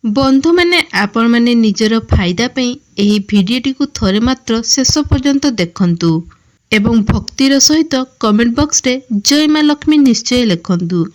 बंधु मैंने आपण मैंने निजर फायदा पई एही भिडियोटी को थोरे मात्र शेष पर्यंत देखंतु एवं भक्तिर सहित कमेंट बॉक्स रे जय मां लक्ष्मी निश्चय लिखंतु।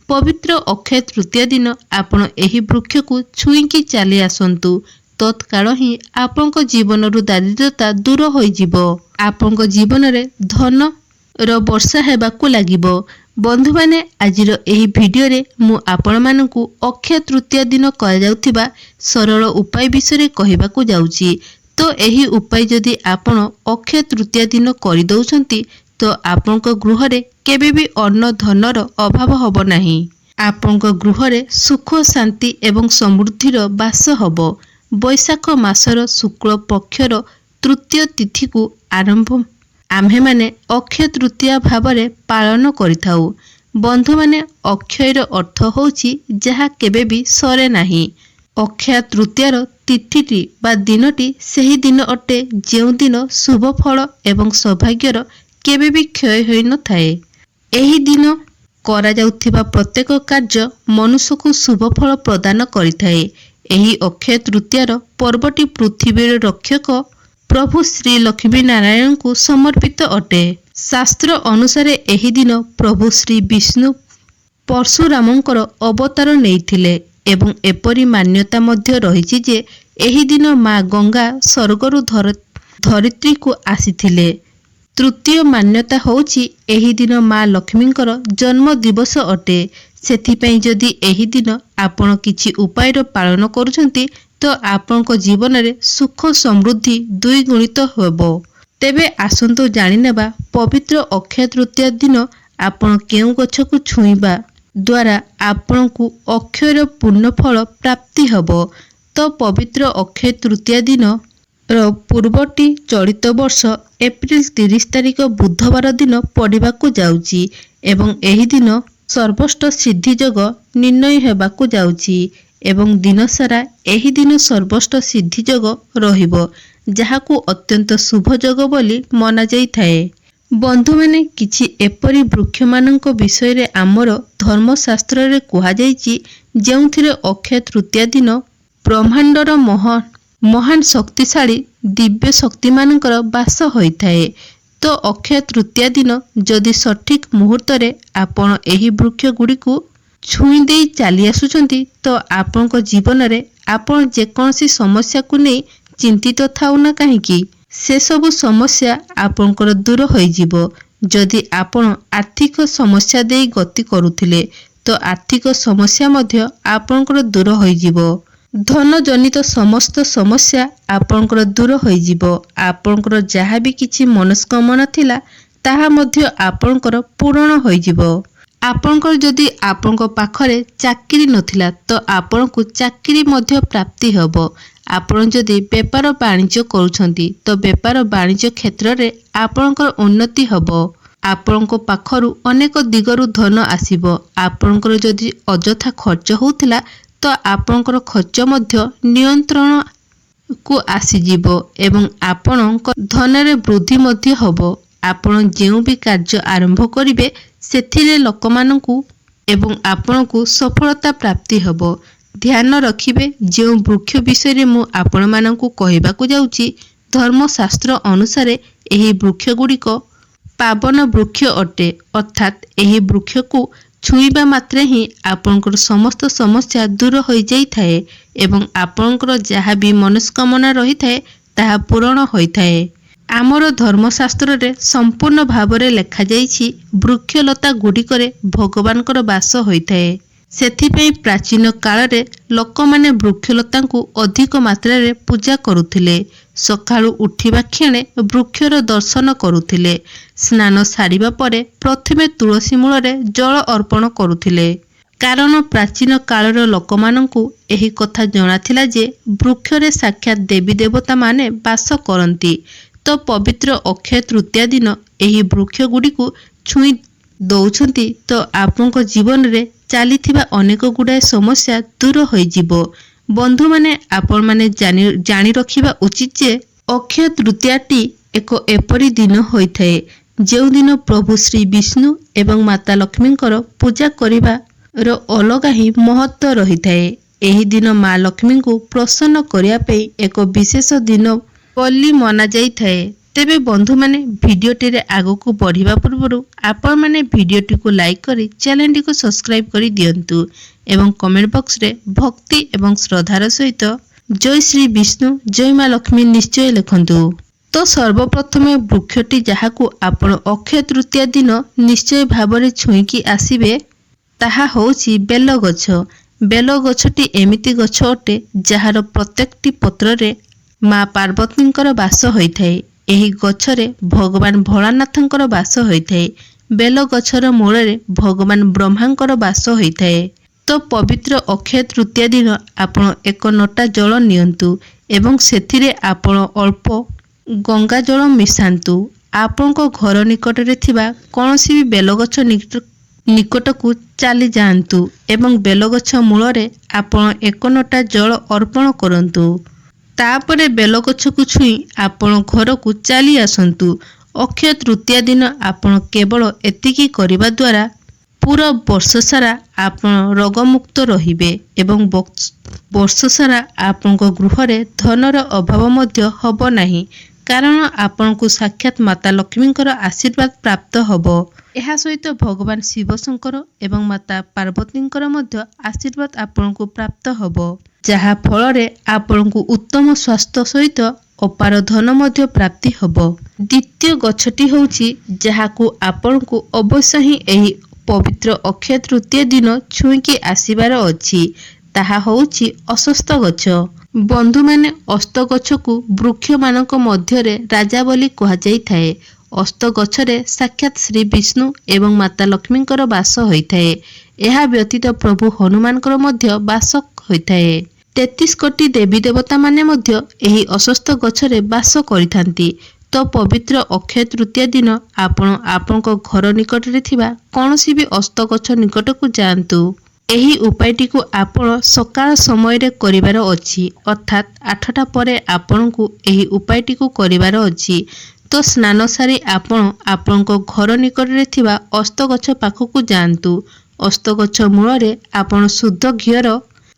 पवित्र अक्षय तृतीया दिन आपण एही वृक्ष को छुईकी चली आसंतु, तत्काल ही आपनक जीवन रु दारिद्रता दूर होई जिवो। आपनक जीवन रे धन रो वर्षा हेबाकू लागिबो। बंधु माने आजिर एही भिडियो रे मु आपण मानकू अक्षय तृतीया दिन करा जाउथिबा सरल उपाय विषय कहिबाकू जाउची। तो एही उपाय जदि आपण अक्षय तृतीया दिन करि दउछंती तो आपनक गृह रे केबे भी अन्न धनर अभाव हबो नाही। आपनक गृह रे सुख शांति एवं समृद्धिर वास हबो। बैशाख मासर शुक्ल पक्षर तृतीय तिथि को आरंभ आम्हे माने अक्षय तृतीया भावरे पालन करिथाउ। बंधु माने अक्षयर अर्थ होउची जहा केबे भी सरे नाही। अक्षय तृतीयार तिथिटी बा दिनटी सही दिन अटे जेउ दिन शुभ फल एवं सौभाग्यर केबे भी क्षय होई न थाए। एही दिन करा जाउथिबा प्रत्येक कार्य मनुष्य को शुभ फल प्रदान करिथाए। एही अक्षय तृतीयार पर्वटी पृथ्वीर रक्षक प्रभु श्री लक्ष्मी नारायण को समर्पित अटे। शास्त्र अनुसार एही दिन प्रभु श्री विष्णु परशुरामंकर अवतार नेइथिले एवं एपरी मान्यता मध्य रहिछि जे एही दिन माँ गंगा स्वर्गरु धरित्री को आसीथिले। तृतीय मान्यता होउछि एही दिन माँ लक्ष्मींकर जन्म दिवस अटे। सेथिपई जदि एही दिन आपण किछि उपायर पालन करूछंती तो आपनक जीवन रे सुख समृद्धि द्विगुणित होबो। तेबे आसंतु जानि नेबा पवित्र अक्षय तृतीया दिन आपण केउ गछ को छुईबा द्वारा आपनकु अक्षयर पूर्ण फल प्राप्ति हबो। तो पवित्र अक्षय तृतीया दिन रो पूर्वटी चलित वर्ष एप्रिल 30 तारिख बुधवार दिन पड़िबाकू जाउची एवं एही दिन सर्वोष्ट सिद्धि जग निर्णय हेबाकू जाउची एवं दिन सारा एही दिन सर्वोष्ट सिद्धि जग रहिबो, जाहाकू अत्यंत शुभ जग बोली मना जाई थाए। बंधु माने किछि एपरी वृक्ष मानक विषय रे आमर धर्मशास्त्र रे कुहा जाईची जेउथिरे अक्षय तृतीया दिन ब्रह्मांडर महान शक्तिशाली दिव्य शक्ति मानकर वास होइथाए। तो अक्षय तृतीया दिन जदि सठिक मुहूर्त रे आपण एही वृक्ष गुडी को छुई देई चली आसुचंती तो आपनक जीवन रे आपण जेकोसी समस्या को नहीं चिंतित थाउ ना काहेकि से सब समस्या आपनकर दूर होई जिवो। जदि आपण आर्थिक समस्या देई गति करुथिले तो आर्थिक समस्या मध्य आपनकर दूर होई जिवो। धन जनित समस्त समस्या आपनकर दूर होई जिवो। आपनकर जहा भी किछि मनस्कामना थिला ताहा मध्य आपनकर पूर्ण होई जिवो। आपनकर जदि आपनक पाखरे चाकरी नथिला तो आपनकु चाकरी मध्य प्राप्ति हबो। आपण जदि व्यापार वाणिज्य करूछंती तो व्यापार वाणिज्य क्षेत्र रे आपनकर उन्नति हबो। आपनक पाखरु अनेक दिगरु धन आसीबो। आपनकर जदि अजथा खर्च होउथिला तो आपनकर खर्च मध्य नियंत्रण को आसीजिबो एवं आपनक धन रे वृद्धि मध्य हबो। आपण जेउ भी कार्य आरंभ करिवे सेथिरे लोकमानंकु एवं आपनकु सफलता प्राप्ति हबो। ध्यान रखिबे जे वृक्ष विषय मु आपण मानंकु कहिबाकू जाउची धर्मशास्त्र अनुसार एही वृक्ष गुड़िक पावन वृक्ष अटे, अर्थात एही वृक्ष को छुईबा मात्रे ही आपनकर समस्त समस्या दूर होई जाई थाए एवं आपनकर जहा भी मनस्कामना रही थाए ताहा पूर्ण होई थाए। आमर धर्मशास्त्र रे संपूर्ण भावरे लेखा जाइछि वृक्षलता गुड़िकरे भगवानकर वास होइथाए। सेथिपई प्राचीन काल रे लोकमाने वृक्षलतांकु अधिक मात्रा रे पूजा करुथिले। सकाळु उठिबा क्षणे वृक्षर दर्शन करुथिले। स्नान सारिबा परे प्रथमे तुलसी मूल रे जल अर्पण करुथिले। कारण प्राचीन कालर लोकमानंकु एही कथा जणाथिला जे वृक्षरे साक्षात देवी देवता माने वास करंती। तो पवित्र अक्षय तृतीया दिन एही वृक्ष गुडी को छुई दउछंती तो आपनक जीवन रे चालिथिबा अनेक गुडाए समस्या दूर होई जिवो। बंधु माने आपण माने जानि रखिबा उचित जे अक्षय तृतीयाटी एक एपरी दिन होइथाए जेउ दिन प्रभु श्री विष्णु एवं माता लक्ष्मींकर पूजा करिबा रो अलगा ही महत्व रही थाए। ଏହି ଦିନ ମା ଲକ୍ଷ୍ମୀଙ୍କୁ ପ୍ରସନ୍ନ କରିବା ପାଇଁ ଏକ ବିଶେଷ ଦିନ ବୋଲି ମନାଯାଇଥାଏ। ତେବେ ବନ୍ଧୁମାନେ, ଭିଡ଼ିଓଟିରେ ଆଗକୁ ବଢ଼ିବା ପୂର୍ବରୁ ଆପଣମାନେ ଭିଡ଼ିଓଟିକୁ ଲାଇକ୍ କରି ଚ୍ୟାନେଲଟିକୁ ସବସ୍କ୍ରାଇବ୍ କରି ଦିଅନ୍ତୁ ଏବଂ କମେଣ୍ଟ ବକ୍ସରେ ଭକ୍ତି ଏବଂ ଶ୍ରଦ୍ଧାର ସହିତ ଜୟ ଶ୍ରୀ ବିଷ୍ଣୁ, ଜୟ ମା ଲକ୍ଷ୍ମୀ ନିଶ୍ଚୟ ଲେଖନ୍ତୁ। ତ ସର୍ବପ୍ରଥମେ ବୃକ୍ଷଟି ଯାହାକୁ ଆପଣ ଅକ୍ଷୟ ତୃତୀୟା ଦିନ ନିଶ୍ଚୟ ଭାବରେ ଛୁଇଁକି ଆସିବେ ତାହା ହେଉଛି ବେଲଗଛ। ବେଲଗଛଟି ଏମିତି ଗଛ ଅଟେ ଯାହାର ପ୍ରତ୍ୟେକଟି ପତ୍ରରେ ମା ପାର୍ବତୀଙ୍କର ବାସ ହୋଇଥାଏ। ଏହି ଗଛରେ ଭଗବାନ ଭୋଳାନାଥଙ୍କର ବାସ ହୋଇଥାଏ। ବେଲଗଛର ମୂଳରେ ଭଗବାନ ବ୍ରହ୍ମାଙ୍କର ବାସ ହୋଇଥାଏ। ତ ପବିତ୍ର ଅକ୍ଷୟ ତୃତୀୟା ଦିନ ଆପଣ ଏକ ନୋଟା ଜଳ ନିଅନ୍ତୁ ଏବଂ ସେଥିରେ ଆପଣ ଅଳ୍ପ ଗଙ୍ଗା ଜଳ ମିଶାନ୍ତୁ। ଆପଣଙ୍କ ଘର ନିକଟରେ ଥିବା କୌଣସି ବି ବେଲଗଛ ନିକଟକୁ ଚାଲି ଯାଆନ୍ତୁ ଏବଂ ବେଲଗଛ ମୂଳରେ ଆପଣ ଏକ ନୋଟା ଜଳ ଅର୍ପଣ କରନ୍ତୁ। ତାପରେ ବେଲଗଛକୁ ଛୁଇଁ ଆପଣ ଘରକୁ ଚାଲି ଆସନ୍ତୁ। ଅକ୍ଷୟ ତୃତୀୟା ଦିନ ଆପଣ କେବଳ ଏତିକି କରିବା ଦ୍ୱାରା ପୁରା ବର୍ଷ ସାରା ଆପଣ ରୋଗମୁକ୍ତ ରହିବେ ଏବଂ ବର୍ଷ ସାରା ଆପଣଙ୍କ ଗୃହରେ ଧନର ଅଭାବ ମଧ୍ୟ ହେବ ନାହିଁ, କାରଣ ଆପଣଙ୍କୁ ସାକ୍ଷାତ ମାତା ଲକ୍ଷ୍ମୀଙ୍କର ଆଶୀର୍ବାଦ ପ୍ରାପ୍ତ ହେବ। ଏହା ସହିତ ଭଗବାନ ଶିବ ଶଙ୍କର ଏବଂ ମାତା ପାର୍ବତୀଙ୍କର ମଧ୍ୟ ଆଶୀର୍ବାଦ ଆପଣଙ୍କୁ ପ୍ରାପ୍ତ ହେବ, ଯାହା ଫଳରେ ଆପଣଙ୍କୁ ଉତ୍ତମ ସ୍ୱାସ୍ଥ୍ୟ ସହିତ ଅପାର ଧନ ମଧ୍ୟ ପ୍ରାପ୍ତି ହେବ। ଦ୍ୱିତୀୟ ଗଛଟି ହେଉଛି ଯାହାକୁ ଆପଣଙ୍କୁ ଅବଶ୍ୟ ହିଁ ଏହି ପବିତ୍ର ଅକ୍ଷୟ ତୃତୀୟା ଦିନ ଛୁଇଁକି ଆସିବାର ଅଛି, ତାହା ହେଉଛି ଅଶ୍ୱତ୍ଥ ଗଛ। ବନ୍ଧୁମାନେ, ଅଶ୍ୱତ୍ଥ ଗଛକୁ ବୃକ୍ଷମାନଙ୍କ ମଧ୍ୟରେ ରାଜା ବୋଲି କୁହାଯାଇଥାଏ। ଅଶ୍ୱତ୍ଥ ଗଛରେ ସାକ୍ଷାତ ଶ୍ରୀ ବିଷ୍ଣୁ ଏବଂ ମାତା ଲକ୍ଷ୍ମୀଙ୍କର ବାସ ହୋଇଥାଏ। ଏହା ବ୍ୟତୀତ ପ୍ରଭୁ ହନୁମାନଙ୍କର ମଧ୍ୟ ବାସ ହୋଇଥାଏ। 33 କୋଟି ଦେବୀ ଦେବତାମାନେ ମଧ୍ୟ ଏହି ଅଶ୍ୱତ୍ଥ ଗଛରେ ବାସ କରିଥାନ୍ତି। ତ ପବିତ୍ର ଅକ୍ଷୟ ତୃତୀୟା ଦିନ ଆପଣ ଆପଣଙ୍କ ଘର ନିକଟରେ ଥିବା କୌଣସି ବି ଅଶ୍ୱତ୍ଥ ଗଛ ନିକଟକୁ ଯାଆନ୍ତୁ। ଏହି ଉପାୟଟିକୁ ଆପଣ ସକାଳ ସମୟରେ କରିବାର ଅଛି, ଅର୍ଥାତ୍ 8ଟା ପରେ ଆପଣଙ୍କୁ ଏହି ଉପାୟଟିକୁ କରିବାର ଅଛି। ତ ସ୍ନାନ ସାରି ଆପଣ ଆପଣଙ୍କ ଘର ନିକଟରେ ଥିବା ଅଶ୍ୱତ୍ଥ ଗଛ ପାଖକୁ ଯାଆନ୍ତୁ। ଅଶ୍ୱତ୍ଥ ଗଛ ମୂଳରେ ଆପଣ ଶୁଦ୍ଧ ଘିଅର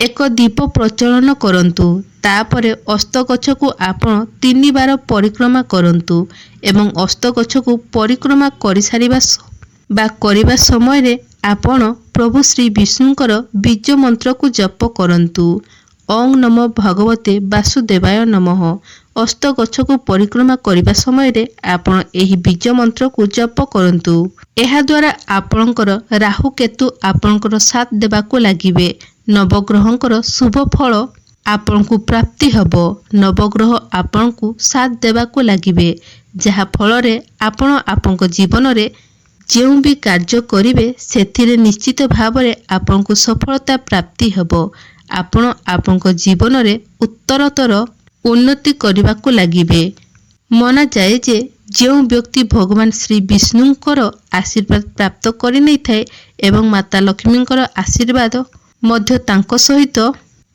ଏକ ଦୀପ ପ୍ରଜ୍ୱଳନ କରନ୍ତୁ। ତାପରେ ଅଶ୍ୱତ୍ଥ ଗଛକୁ ଆପଣ 3 ବାର ପରିକ୍ରମା କରନ୍ତୁ ଏବଂ ଅଶ୍ୱତ୍ଥ ଗଛକୁ ପରିକ୍ରମା କରିବା ସମୟରେ ଆପଣ ପ୍ରଭୁ ଶ୍ରୀ ବିଷ୍ଣୁଙ୍କର ବୀଜ ମନ୍ତ୍ରକୁ ଜପ କରନ୍ତୁ। ଓଁ ନମୋ ଭଗବତେ ବାସୁଦେବାୟ ନମଃ। ଅଶ୍ୱତ୍ଥ ଗଛକୁ ପରିକ୍ରମା କରିବା ସମୟରେ ଆପଣ ଏହି ବୀଜ ମନ୍ତ୍ରକୁ ଜପ କରନ୍ତୁ। ଏହାଦ୍ୱାରା ଆପଣଙ୍କର ରାହୁ କେତୁ ଆପଣଙ୍କର ସାଥ ଦେବାକୁ ଲାଗିବେ। ନବଗ୍ରହଙ୍କର ଶୁଭ ଫଳ ଆପଣଙ୍କୁ ପ୍ରାପ୍ତି ହେବ। ନବଗ୍ରହ ଆପଣଙ୍କୁ ସାଥ ଦେବାକୁ ଲାଗିବେ, ଯାହା ଫଳରେ ଆପଣ ଆପଣଙ୍କ ଜୀବନରେ ଯେଉଁ ବି କାର୍ଯ୍ୟ କରିବେ ସେଥିରେ ନିଶ୍ଚିତ ଭାବରେ ଆପଣଙ୍କୁ ସଫଳତା ପ୍ରାପ୍ତି ହେବ। ଆପଣ ଆପଣଙ୍କ ଜୀବନରେ ଉତ୍ତରୋତ୍ତର ଉନ୍ନତି କରିବାକୁ ଲାଗିବେ। ମନାଯାଏ ଯେ ଯେଉଁ ବ୍ୟକ୍ତି ଭଗବାନ ଶ୍ରୀ ବିଷ୍ଣୁଙ୍କର ଆଶୀର୍ବାଦ ପ୍ରାପ୍ତ କରିନେଇଥାଏ ଏବଂ ମାତା ଲକ୍ଷ୍ମୀଙ୍କର ଆଶୀର୍ବାଦ ମଧ୍ୟ ତାଙ୍କ ସହିତ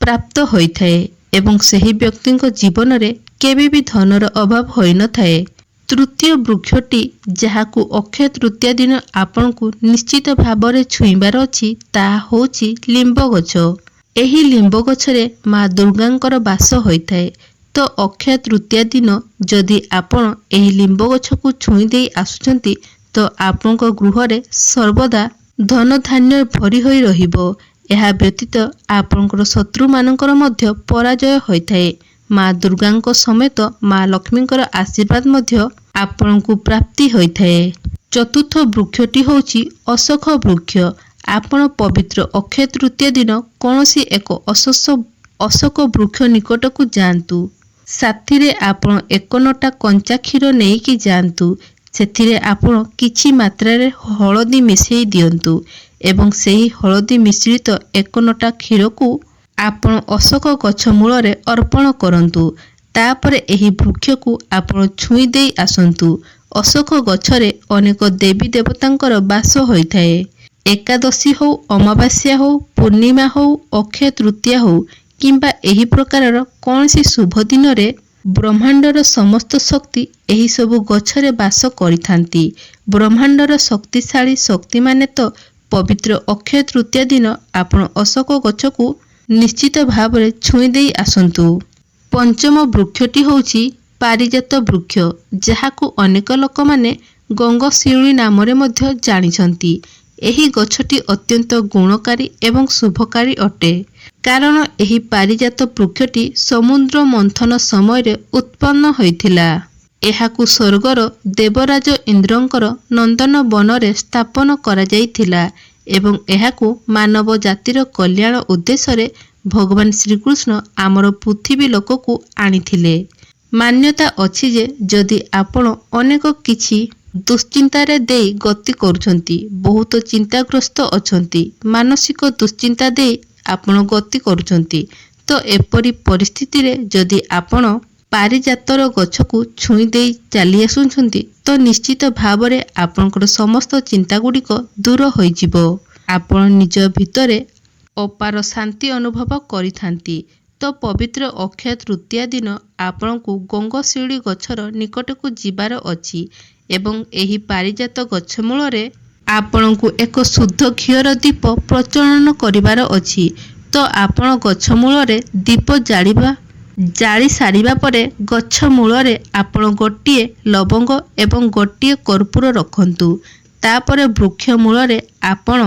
ପ୍ରାପ୍ତ ହୋଇଥାଏ ଏବଂ ସେହି ବ୍ୟକ୍ତିଙ୍କ ଜୀବନରେ କେବେ ବି ଧନର ଅଭାବ ହୋଇନଥାଏ। ତୃତୀୟ ବୃକ୍ଷଟି ଯାହାକୁ ଅକ୍ଷୟ ତୃତୀୟା ଦିନ ଆପଣଙ୍କୁ ନିଶ୍ଚିତ ଭାବରେ ଛୁଇଁବାର ଅଛି ତାହା ହେଉଛି ଲିମ୍ବ ଗଛ। ଏହି ଲିମ୍ବ ଗଛରେ ମା ଦୁର୍ଗାଙ୍କର ବାସ ହୋଇଥାଏ। ତ ଅକ୍ଷୟ ତୃତୀୟା ଦିନ ଯଦି ଆପଣ ଏହି ଲିମ୍ବ ଗଛକୁ ଛୁଇଁ ଦେଇ ଆସୁଛନ୍ତି ତ ଆପଣଙ୍କ ଗୃହରେ ସର୍ବଦା ଧନ ଧାନ୍ୟ ଭରି ହୋଇ ରହିବ। ଏହା ବ୍ୟତୀତ ଆପଣଙ୍କର ଶତ୍ରୁମାନଙ୍କର ମଧ୍ୟ ପରାଜୟ ହୋଇଥାଏ। ମା ଦୁର୍ଗାଙ୍କ ସମେତ ମା ଲକ୍ଷ୍ମୀଙ୍କର ଆଶୀର୍ବାଦ ମଧ୍ୟ ଆପଣଙ୍କୁ ପ୍ରାପ୍ତି ହୋଇଥାଏ। ଚତୁର୍ଥ ବୃକ୍ଷଟି ହେଉଛି ଅଶୋକ ବୃକ୍ଷ। ଆପଣ ପବିତ୍ର ଅକ୍ଷୟ ତୃତୀୟା ଦିନ କୌଣସି ଏକ ଅଶୋକ ବୃକ୍ଷ ନିକଟକୁ ଯାଆନ୍ତୁ। ସାଥିରେ ଆପଣ 1 ନୋଟା କଞ୍ଚା କ୍ଷୀର ନେଇକି ଯାଆନ୍ତୁ। ସେଥିରେ ଆପଣ କିଛି ମାତ୍ରାରେ ହଳଦୀ ମିଶାଇ ଦିଅନ୍ତୁ ଏବଂ ସେହି ହଳଦୀ ମିଶ୍ରିତ 1 ନୋଟା କ୍ଷୀରକୁ ଆପଣ ଅଶୋକ ଗଛ ମୂଳରେ ଅର୍ପଣ କରନ୍ତୁ। ତାପରେ ଏହି ବୃକ୍ଷକୁ ଆପଣ ଛୁଇଁ ଦେଇ ଆସନ୍ତୁ। ଅଶୋକ ଗଛରେ ଅନେକ ଦେବୀ ଦେବତାଙ୍କର ବାସ ହୋଇଥାଏ। ଏକାଦଶୀ ହେଉ, ଅମାବାସ୍ୟା ହେଉ, ପୂର୍ଣ୍ଣିମା ହେଉ, ଅକ୍ଷୟ ତୃତୀୟା ହେଉ କିମ୍ବା ଏହି ପ୍ରକାରର କୌଣସି ଶୁଭ ଦିନରେ ବ୍ରହ୍ମାଣ୍ଡର ସମସ୍ତ ଶକ୍ତି ଏହିସବୁ ଗଛରେ ବାସ କରିଥାନ୍ତି। ବ୍ରହ୍ମାଣ୍ଡର ଶକ୍ତିଶାଳୀ ଶକ୍ତିମାନେ ତ ପବିତ୍ର ଅକ୍ଷୟ ତୃତୀୟା ଦିନ ଆପଣ ଅଶୋକ ଗଛକୁ ନିଶ୍ଚିତ ଭାବରେ ଛୁଇଁ ଦେଇ ଆସନ୍ତୁ। ପଞ୍ଚମ ବୃକ୍ଷଟି ହେଉଛି ପାରିଜାତ ବୃକ୍ଷ, ଯାହାକୁ ଅନେକ ଲୋକମାନେ ଗଙ୍ଗଶିଉଳି ନାମରେ ମଧ୍ୟ ଜାଣିଛନ୍ତି। ଏହି ଗଛଟି ଅତ୍ୟନ୍ତ ଗୁଣକାରୀ ଏବଂ ଶୁଭକାରୀ ଅଟେ, କାରଣ ଏହି ପାରିଜାତ ବୃକ୍ଷଟି ସମୁଦ୍ର ମନ୍ଥନ ସମୟରେ ଉତ୍ପନ୍ନ ହୋଇଥିଲା। ଏହାକୁ ସ୍ୱର୍ଗର ଦେବରାଜ ଇନ୍ଦ୍ରଙ୍କର ନନ୍ଦନ ବନରେ ସ୍ଥାପନ କରାଯାଇଥିଲା ଏବଂ ଏହାକୁ ମାନବ ଜାତିର କଲ୍ୟାଣ ଉଦ୍ଦେଶ୍ୟରେ ଭଗବାନ ଶ୍ରୀକୃଷ୍ଣ ଆମର ପୃଥିବୀ ଲୋକକୁ ଆଣିଥିଲେ। ମାନ୍ୟତା ଅଛି ଯେ ଯଦି ଆପଣ ଅନେକ କିଛି ଦୁଶ୍ଚିନ୍ତାରେ ଦେଇ ଗତି କରୁଛନ୍ତି, ବହୁତ ଚିନ୍ତାଗ୍ରସ୍ତ ଅଛନ୍ତି, ମାନସିକ ଦୁଶ୍ଚିନ୍ତା ଦେଇ ଆପଣ ଗତି କରୁଛନ୍ତି, ତ ଏପରି ପରିସ୍ଥିତିରେ ଯଦି ଆପଣ ପାରିଜାତର ଗଛକୁ ଛୁଇଁ ଦେଇ ଚାଲି ଆସୁଛନ୍ତି, ତ ନିଶ୍ଚିତ ଭାବରେ ଆପଣଙ୍କର ସମସ୍ତ ଚିନ୍ତାଗୁଡ଼ିକ ଦୂର ହୋଇଯିବ। ଆପଣ ନିଜ ଭିତରେ ଅପାର ଶାନ୍ତି ଅନୁଭବ କରିଥାନ୍ତି। ତ ପବିତ୍ର ଅକ୍ଷୟ ତୃତୀୟା ଦିନ ଆପଣଙ୍କୁ ଗଙ୍ଗଶିଉଳି ଗଛର ନିକଟକୁ ଯିବାର ଅଛି ଏବଂ ଏହି ପାରିଜାତ ଗଛ ମୂଳରେ ଆପଣଙ୍କୁ ଏକ ଶୁଦ୍ଧ ଘିଅର ଦୀପ ପ୍ରଜ୍ୱଳନ କରିବାର ଅଛି। ତ ଆପଣ ଗଛ ମୂଳରେ ଦୀପ ଜାଳି ସାରିବା ପରେ ଗଛ ମୂଳରେ ଆପଣ ଗୋଟିଏ ଲବଙ୍ଗ ଏବଂ ଗୋଟିଏ କର୍ପୂର ରଖନ୍ତୁ। ତାପରେ ବୃକ୍ଷ ମୂଳରେ ଆପଣ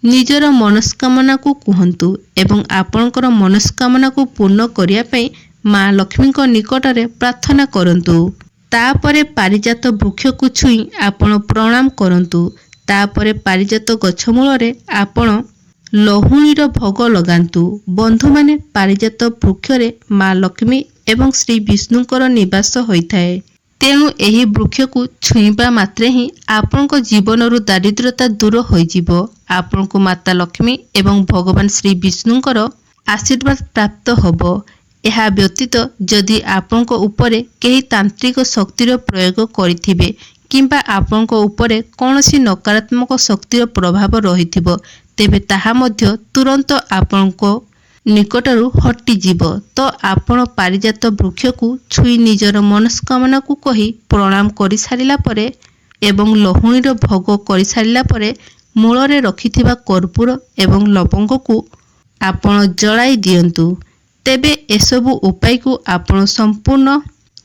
ନିଜର ମନସ୍କାମନାକୁ କୁହନ୍ତୁ ଏବଂ ଆପଣଙ୍କର ମନସ୍କାମନାକୁ ପୂର୍ଣ୍ଣ କରିବା ପାଇଁ ମା ଲକ୍ଷ୍ମୀଙ୍କ ନିକଟରେ ପ୍ରାର୍ଥନା କରନ୍ତୁ। ତାପରେ ପାରିଜାତ ବୃକ୍ଷକୁ ଛୁଇଁ ଆପଣ ପ୍ରଣାମ କରନ୍ତୁ। ତାପରେ ପାରିଜାତ ଗଛ ମୂଳରେ ଆପଣ ଲହୁଣୀର ଭୋଗ ଲଗାନ୍ତୁ। ବନ୍ଧୁମାନେ, ପାରିଜାତ ବୃକ୍ଷରେ ମା ଲକ୍ଷ୍ମୀ ଏବଂ ଶ୍ରୀ ବିଷ୍ଣୁଙ୍କର ନିବାସ ହୋଇଥାଏ। ତେଣୁ ଏହି ବୃକ୍ଷକୁ ଛୁଇଁବା ମାତ୍ରେ ହିଁ ଆପଣଙ୍କ ଜୀବନରୁ ଦାରିଦ୍ର୍ୟତା ଦୂର ହୋଇଯିବ। ଆପଣଙ୍କୁ ମାତା ଲକ୍ଷ୍ମୀ ଏବଂ ଭଗବାନ ଶ୍ରୀ ବିଷ୍ଣୁଙ୍କର ଆଶୀର୍ବାଦ ପ୍ରାପ୍ତ ହେବ। ଏହା ବ୍ୟତୀତ ଯଦି ଆପଣଙ୍କ ଉପରେ କେହି ତାନ୍ତ୍ରିକ ଶକ୍ତିର ପ୍ରୟୋଗ କରିଥିବେ କିମ୍ବା ଆପଣଙ୍କ ଉପରେ କୌଣସି ନକାରାତ୍ମକ ଶକ୍ତିର ପ୍ରଭାବ ରହିଥିବ, ତେବେ ତାହା ମଧ୍ୟ ତୁରନ୍ତ ଆପଣଙ୍କ ନିକଟରୁ ହଟିଯିବ। ତ ଆପଣ ପାରିଜାତ ବୃକ୍ଷକୁ ଛୁଇଁ ନିଜର ମନସ୍କାମନାକୁ କହି ପ୍ରଣାମ କରିସାରିଲା ପରେ ଏବଂ ଲହୁଣୀର ଭୋଗ କରିସାରିଲା ପରେ ମୂଳରେ ରଖିଥିବା କର୍ପୂର ଏବଂ ଲବଙ୍ଗକୁ ଆପଣ ଜଳାଇ ଦିଅନ୍ତୁ। ତେବେ ଏସବୁ ଉପାୟକୁ ଆପଣ ସମ୍ପୂର୍ଣ୍ଣ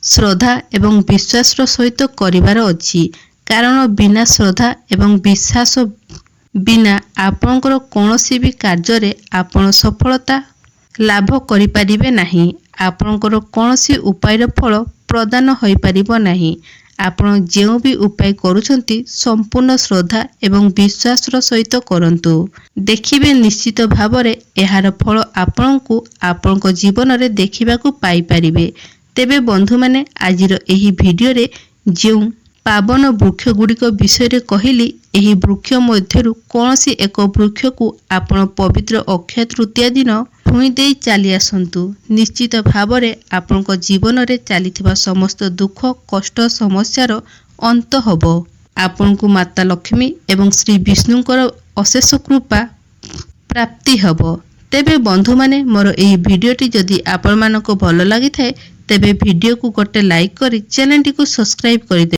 ଶ୍ରଦ୍ଧା ଏବଂ ବିଶ୍ୱାସର ସହିତ କରିବାର ଅଛି, କାରଣ ବିନା ଶ୍ରଦ୍ଧା ଏବଂ ବିଶ୍ୱାସ ବିନା ଆପଣଙ୍କର କୌଣସି ବି କାର୍ଯ୍ୟରେ ଆପଣ ସଫଳତା ଲାଭ କରିପାରିବେ ନାହିଁ। ଆପଣଙ୍କର କୌଣସି ଉପାୟର ଫଳ ପ୍ରଦାନ ହୋଇପାରିବ ନାହିଁ। ଆପଣ ଯେଉଁ ବି ଉପାୟ କରୁଛନ୍ତି ସମ୍ପୂର୍ଣ୍ଣ ଶ୍ରଦ୍ଧା ଏବଂ ବିଶ୍ୱାସର ସହିତ କରନ୍ତୁ। ଦେଖିବେ ନିଶ୍ଚିତ ଭାବରେ ଏହାର ଫଳ ଆପଣଙ୍କୁ ଆପଣଙ୍କ ଜୀବନରେ ଦେଖିବାକୁ ପାଇପାରିବେ। ତେବେ ବନ୍ଧୁମାନେ, ଆଜିର ଏହି ଭିଡ଼ିଓରେ ଯେଉଁ ପାବନ ବୃକ୍ଷ ଗୁଡ଼ିକ ବିଷୟରେ କହିଲି, ଏହି ବୃକ୍ଷ ମଧ୍ୟରୁ କୌଣସି ଏକ ବୃକ୍ଷକୁ ଆପଣ ପବିତ୍ର ଅକ୍ଷୟ ତୃତୀୟା ଦିନ ଛୁଇଁ ଦେଇ ଚାଲି ଆସନ୍ତୁ। ନିଶ୍ଚିତ ଭାବରେ ଆପଣଙ୍କ ଜୀବନରେ ଚାଲିଥିବା ସମସ୍ତ ଦୁଃଖ, କଷ୍ଟ, ସମସ୍ୟାର ଅନ୍ତ ହେବ। ଆପଣଙ୍କୁ ମାତା ଲକ୍ଷ୍ମୀ ଏବଂ ଶ୍ରୀ ବିଷ୍ଣୁଙ୍କର ଅଶେଷ କୃପା ପ୍ରାପ୍ତି ହେବ। ତେବେ ବନ୍ଧୁମାନେ, ମୋର ଏହି ଭିଡ଼ିଓଟି ଯଦି ଆପଣମାନଙ୍କୁ ଭଲ ଲାଗିଥାଏ, ତେବେ ଭିଡ଼ିଓକୁ ଗୋଟେ ଲାଇକ୍ କରି ଚ୍ୟାନେଲଟିକୁ ସବସ୍କ୍ରାଇବ୍ କରିଦେବେ।